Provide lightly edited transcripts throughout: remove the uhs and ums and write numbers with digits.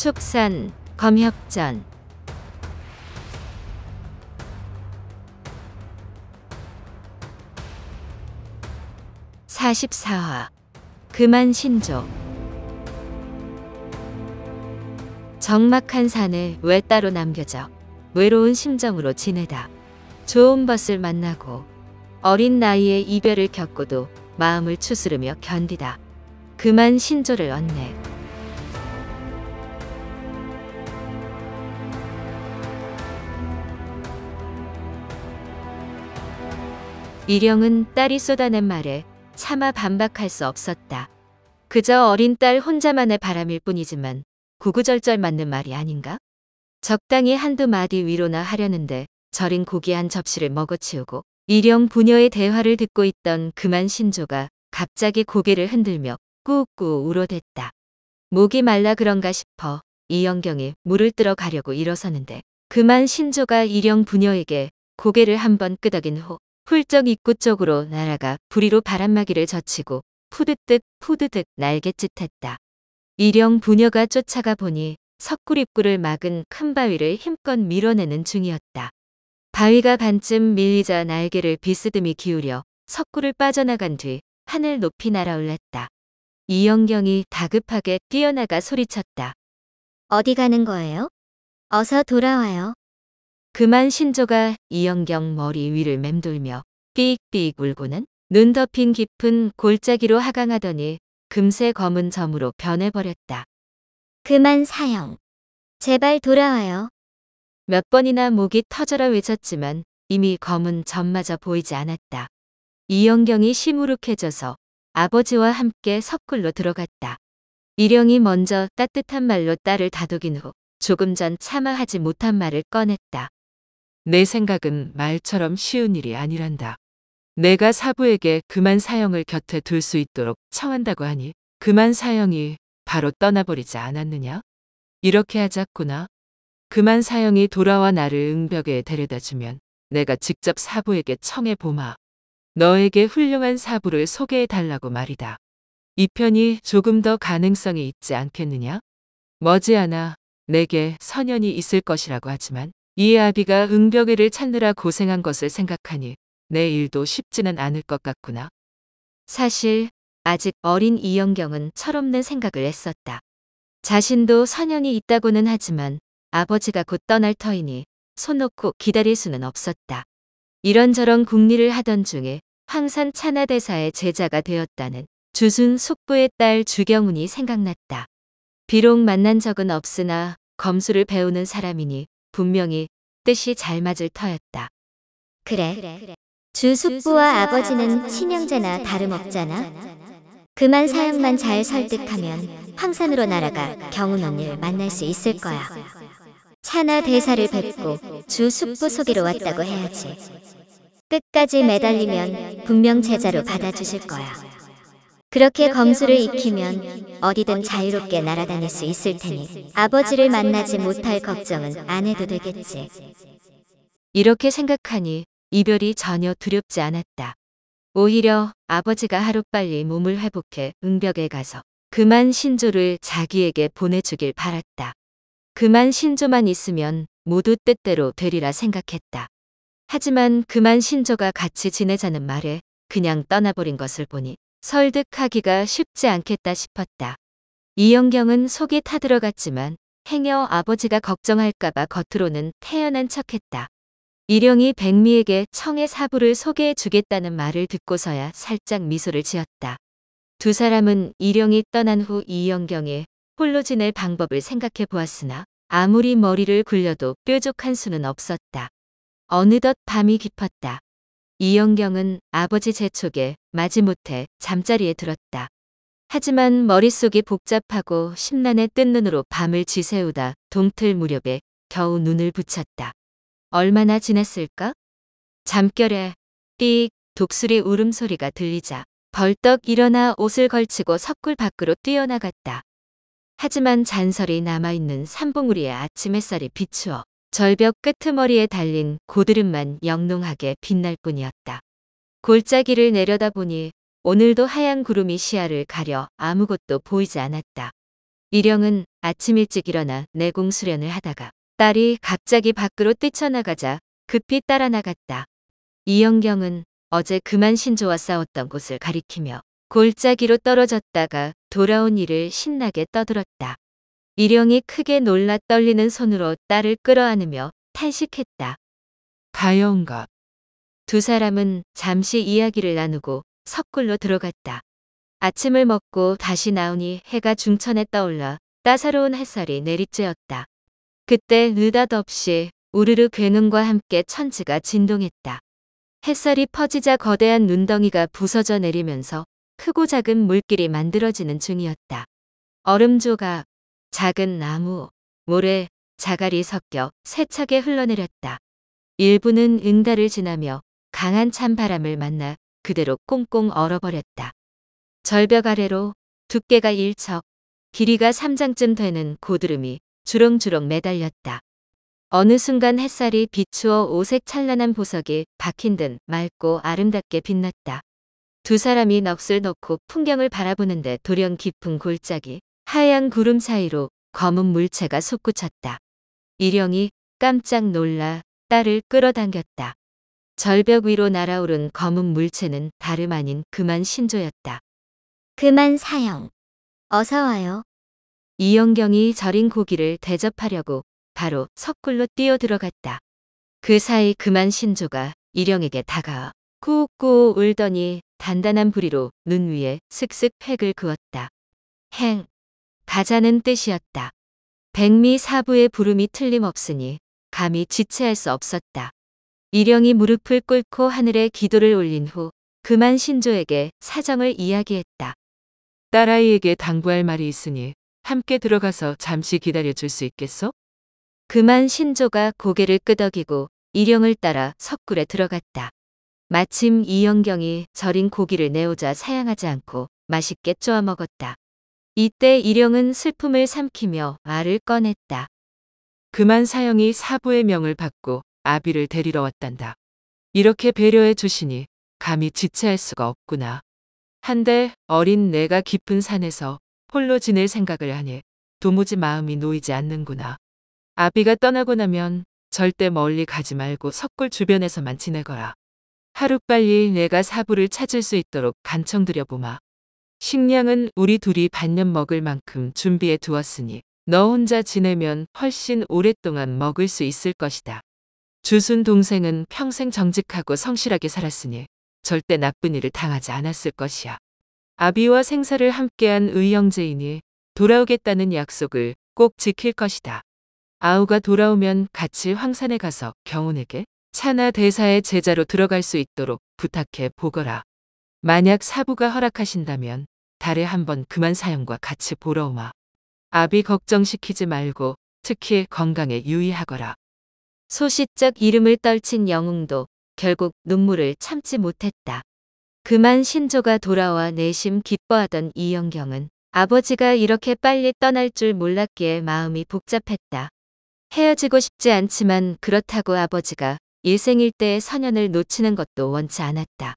축산, 검혁전. 44화 금안신조. 적막한 산을 왜 따로 남겨져 외로운 심정으로 지내다 좋은 벗을 만나고 어린 나이에 이별을 겪고도 마음을 추스르며 견디다 금안신조를 얻네. 이령은 딸이 쏟아낸 말에 차마 반박할 수 없었다. 그저 어린 딸 혼자만의 바람일 뿐이지만 구구절절 맞는 말이 아닌가? 적당히 한두 마디 위로나 하려는데 절인 고기 한 접시를 먹어치우고 이령 부녀의 대화를 듣고 있던 금안신조가 갑자기 고개를 흔들며 꾸우꾸우 울어댔다. 목이 말라 그런가 싶어 이영경이 물을 뜨러 가려고 일어서는데 금안신조가 이령 부녀에게 고개를 한번 끄덕인 후 훌쩍 입구 쪽으로 날아가 부리로 바람막이를 젖히고 푸드득 푸드득 날갯짓했다. 이령 부녀가 쫓아가 보니 석굴 입구를 막은 큰 바위를 힘껏 밀어내는 중이었다. 바위가 반쯤 밀리자 날개를 비스듬히 기울여 석굴을 빠져나간 뒤 하늘 높이 날아올랐다. 이영경이 다급하게 뛰어나가 소리쳤다. 어디 가는 거예요? 어서 돌아와요. 금안신조가 이영경 머리 위를 맴돌며 삑삑 울고는 눈 덮인 깊은 골짜기로 하강하더니 금세 검은 점으로 변해버렸다. 그만 사형. 제발 돌아와요. 몇 번이나 목이 터져라 외쳤지만 이미 검은 점마저 보이지 않았다. 이영경이 시무룩해져서 아버지와 함께 석굴로 들어갔다. 이령이 먼저 따뜻한 말로 딸을 다독인 후 조금 전 차마 하지 못한 말을 꺼냈다. 내 생각은 말처럼 쉬운 일이 아니란다. 내가 사부에게 금안 사형을 곁에 둘 수 있도록 청한다고 하니 금안 사형이 바로 떠나버리지 않았느냐? 이렇게 하자꾸나. 금안 사형이 돌아와 나를 응벽에 데려다주면 내가 직접 사부에게 청해보마. 너에게 훌륭한 사부를 소개해달라고 말이다. 이 편이 조금 더 가능성이 있지 않겠느냐? 머지않아 내게 선연이 있을 것이라고 하지만 이 아비가 응벽애를 찾느라 고생한 것을 생각하니 내 일도 쉽지는 않을 것 같구나. 사실 아직 어린 이영경은 철없는 생각을 했었다. 자신도 선연이 있다고는 하지만 아버지가 곧 떠날 터이니 손 놓고 기다릴 수는 없었다. 이런저런 궁리를 하던 중에 황산 찬하대사의 제자가 되었다는 주순 숙부의 딸 주경운이 생각났다. 비록 만난 적은 없으나 검술을 배우는 사람이니 분명히 뜻이 잘 맞을 터였다. 그래. 주 숙부와 아버지는 친형제나 다름없잖아. 그만 사형만 잘 설득하면 황산으로 날아가 경운 언니를 만날 수 있을 거야. 차나 대사를 뵙고 주 숙부 소개로 왔다고 해야지. 끝까지 매달리면 분명 제자로 받아주실 거야. 그렇게 검술을 익히면 어디든 자유롭게 날아다닐 수 있을 테니 아버지를 만나지 못할 걱정은 안 해도 되겠지. 이렇게 생각하니 이별이 전혀 두렵지 않았다. 오히려 아버지가 하루빨리 몸을 회복해 응벽에 가서 금안신조를 자기에게 보내주길 바랐다. 금안신조만 있으면 모두 뜻대로 되리라 생각했다. 하지만 금안신조가 같이 지내자는 말에 그냥 떠나버린 것을 보니 설득하기가 쉽지 않겠다 싶었다. 이영경은 속이 타들어갔지만 행여 아버지가 걱정할까봐 겉으로는 태연한 척했다. 이령이 백미에게 청의 사부를 소개해 주겠다는 말을 듣고서야 살짝 미소를 지었다. 두 사람은 이령이 떠난 후 이영경이 홀로 지낼 방법을 생각해 보았으나 아무리 머리를 굴려도 뾰족한 수는 없었다. 어느덧 밤이 깊었다. 이영경은 아버지 재촉에 마지못해 잠자리에 들었다. 하지만 머릿속이 복잡하고 심란에 뜬 눈으로 밤을 지새우다 동틀 무렵에 겨우 눈을 붙였다. 얼마나 지났을까? 잠결에 삑 독수리 울음소리가 들리자 벌떡 일어나 옷을 걸치고 석굴 밖으로 뛰어나갔다. 하지만 잔설이 남아있는 산봉우리의 아침 햇살이 비추어 절벽 끄트머리에 달린 고드름만 영롱하게 빛날 뿐이었다. 골짜기를 내려다보니 오늘도 하얀 구름이 시야를 가려 아무것도 보이지 않았다. 일영은 아침 일찍 일어나 내공 수련을 하다가 딸이 갑자기 밖으로 뛰쳐나가자 급히 따라 나갔다. 이영경은 어제 그만 신조와 싸웠던 곳을 가리키며 골짜기로 떨어졌다가 돌아온 일을 신나게 떠들었다. 일영이 크게 놀라 떨리는 손으로 딸을 끌어안으며 탄식했다. 가여운 것. 두 사람은 잠시 이야기를 나누고 석굴로 들어갔다. 아침을 먹고 다시 나오니 해가 중천에 떠올라 따사로운 햇살이 내리쬐었다. 그때 느닷없이 우르르 괴눈과 함께 천지가 진동했다. 햇살이 퍼지자 거대한 눈덩이가 부서져 내리면서 크고 작은 물길이 만들어지는 중이었다. 얼음 조각, 작은 나무, 모래, 자갈이 섞여 세차게 흘러내렸다. 일부는 응달을 지나며 강한 찬바람을 만나 그대로 꽁꽁 얼어버렸다. 절벽 아래로 두께가 1척, 길이가 3장쯤 되는 고드름이 주렁주렁 매달렸다. 어느 순간 햇살이 비추어 오색 찬란한 보석이 박힌 듯 맑고 아름답게 빛났다. 두 사람이 넋을 놓고 풍경을 바라보는데 돌연 깊은 골짜기, 하얀 구름 사이로 검은 물체가 솟구쳤다. 일영이 깜짝 놀라 딸을 끌어당겼다. 절벽 위로 날아오른 검은 물체는 다름 아닌 그만 신조였다. 그만 사형. 어서 와요. 이영경이 절인 고기를 대접하려고 바로 석굴로 뛰어들어갔다. 그 사이 그만 신조가 일영에게 다가와 꾸꾸꾸 울더니 단단한 부리로 눈 위에 슥슥 획을 그었다. 행, 가자는 뜻이었다. 백미사부의 부름이 틀림없으니 감히 지체할 수 없었다. 일영이 무릎을 꿇고 하늘에 기도를 올린 후 그만 신조에게 사정을 이야기했다. 딸아이에게 당부할 말이 있으니 함께 들어가서 잠시 기다려 줄 수 있겠소? 그만 신조가 고개를 끄덕이고 일영을 따라 석굴에 들어갔다. 마침 이영경이 절인 고기를 내오자 사양하지 않고 맛있게 쪼아 먹었다. 이때 일영은 슬픔을 삼키며 말을 꺼냈다. 그만 사형이 사부의 명을 받고 아비를 데리러 왔단다. 이렇게 배려해 주시니 감히 지체할 수가 없구나. 한데 어린 내가 깊은 산에서 홀로 지낼 생각을 하니 도무지 마음이 놓이지 않는구나. 아비가 떠나고 나면 절대 멀리 가지 말고 석굴 주변에서만 지내거라. 하루빨리 내가 사부를 찾을 수 있도록 간청드려 보마. 식량은 우리 둘이 반년 먹을 만큼 준비해 두었으니 너 혼자 지내면 훨씬 오랫동안 먹을 수 있을 것이다. 주순 동생은 평생 정직하고 성실하게 살았으니 절대 나쁜 일을 당하지 않았을 것이야. 아비와 생사를 함께한 의형제이니 돌아오겠다는 약속을 꼭 지킬 것이다. 아우가 돌아오면 같이 황산에 가서 경훈에게 차나 대사의 제자로 들어갈 수 있도록 부탁해 보거라. 만약 사부가 허락하신다면 달에 한 번 그만 사형과 같이 보러 오마. 아비 걱정시키지 말고 특히 건강에 유의하거라. 소시적 이름을 떨친 영웅도 결국 눈물을 참지 못했다. 그만 신조가 돌아와 내심 기뻐하던 이영경은 아버지가 이렇게 빨리 떠날 줄 몰랐기에 마음이 복잡했다. 헤어지고 싶지 않지만 그렇다고 아버지가 일생일대의 선연을 놓치는 것도 원치 않았다.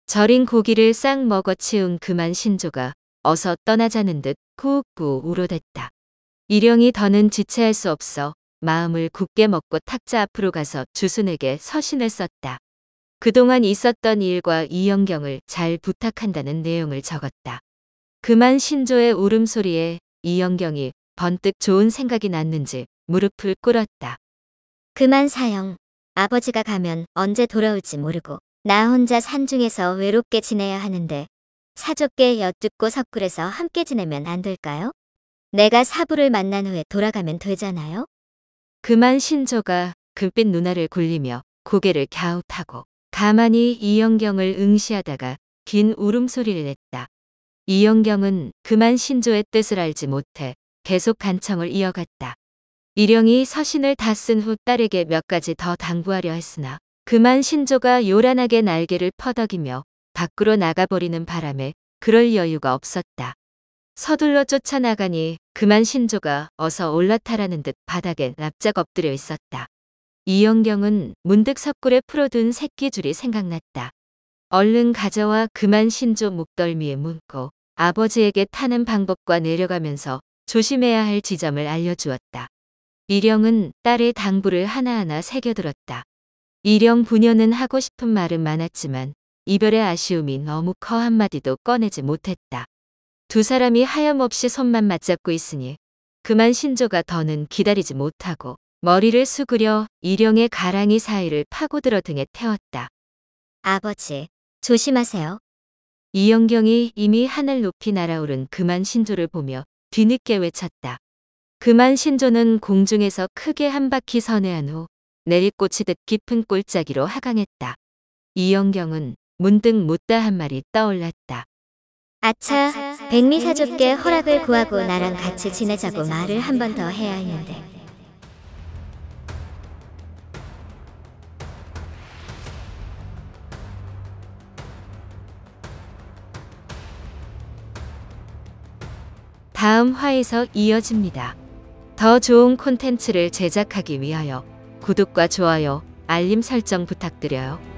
절인 고기를 싹 먹어 치운 그만 신조가 어서 떠나자는 듯 꾸꾸 울어댔다. 일영이 더는 지체할 수 없어 마음을 굳게 먹고 탁자 앞으로 가서 주순에게 서신을 썼다. 그동안 있었던 일과 이영경을 잘 부탁한다는 내용을 적었다. 그만 신조의 울음소리에 이영경이 번뜩 좋은 생각이 났는지 무릎을 꿇었다. 그만 사형. 아버지가 가면 언제 돌아올지 모르고 나 혼자 산중에서 외롭게 지내야 하는데 사족게 엿듣고 석굴에서 함께 지내면 안 될까요? 내가 사부를 만난 후에 돌아가면 되잖아요? 그만 신조가 금빛 눈알을 굴리며 고개를 갸웃하고 가만히 이영경을 응시하다가 긴 울음소리를 냈다. 이영경은 그만 신조의 뜻을 알지 못해 계속 간청을 이어갔다. 일영이 서신을 다 쓴 후 딸에게 몇 가지 더 당부하려 했으나 그만 신조가 요란하게 날개를 퍼덕이며 밖으로 나가버리는 바람에 그럴 여유가 없었다. 서둘러 쫓아나가니 그만 신조가 어서 올라타라는 듯 바닥에 납작 엎드려 있었다. 이영경은 문득 석굴에 풀어둔 새끼줄이 생각났다. 얼른 가져와 그만 신조 목덜미에 문고 아버지에게 타는 방법과 내려가면서 조심해야 할 지점을 알려주었다. 일영은 딸의 당부를 하나하나 새겨들었다. 일영 부녀는 하고 싶은 말은 많았지만 이별의 아쉬움이 너무 커 한마디도 꺼내지 못했다. 두 사람이 하염없이 손만 맞잡고 있으니 그만 신조가 더는 기다리지 못하고 머리를 수그려 일영의 가랑이 사이를 파고들어 등에 태웠다. 아버지, 조심하세요. 이영경이 이미 하늘 높이 날아오른 그만 신조를 보며 뒤늦게 외쳤다. 그만 신조는 공중에서 크게 한 바퀴 선회한 후 내리꽂히듯 깊은 꼴짜기로 하강했다. 이영경은 문득 못다 한 말이 떠올랐다. 아차, 백미사족께 허락을 구하고 나랑 같이 지내자고 말을 한 번 더 해야 했는데. 다음 화에서 이어집니다. 더 좋은 콘텐츠를 제작하기 위하여 구독과 좋아요, 알림 설정 부탁드려요.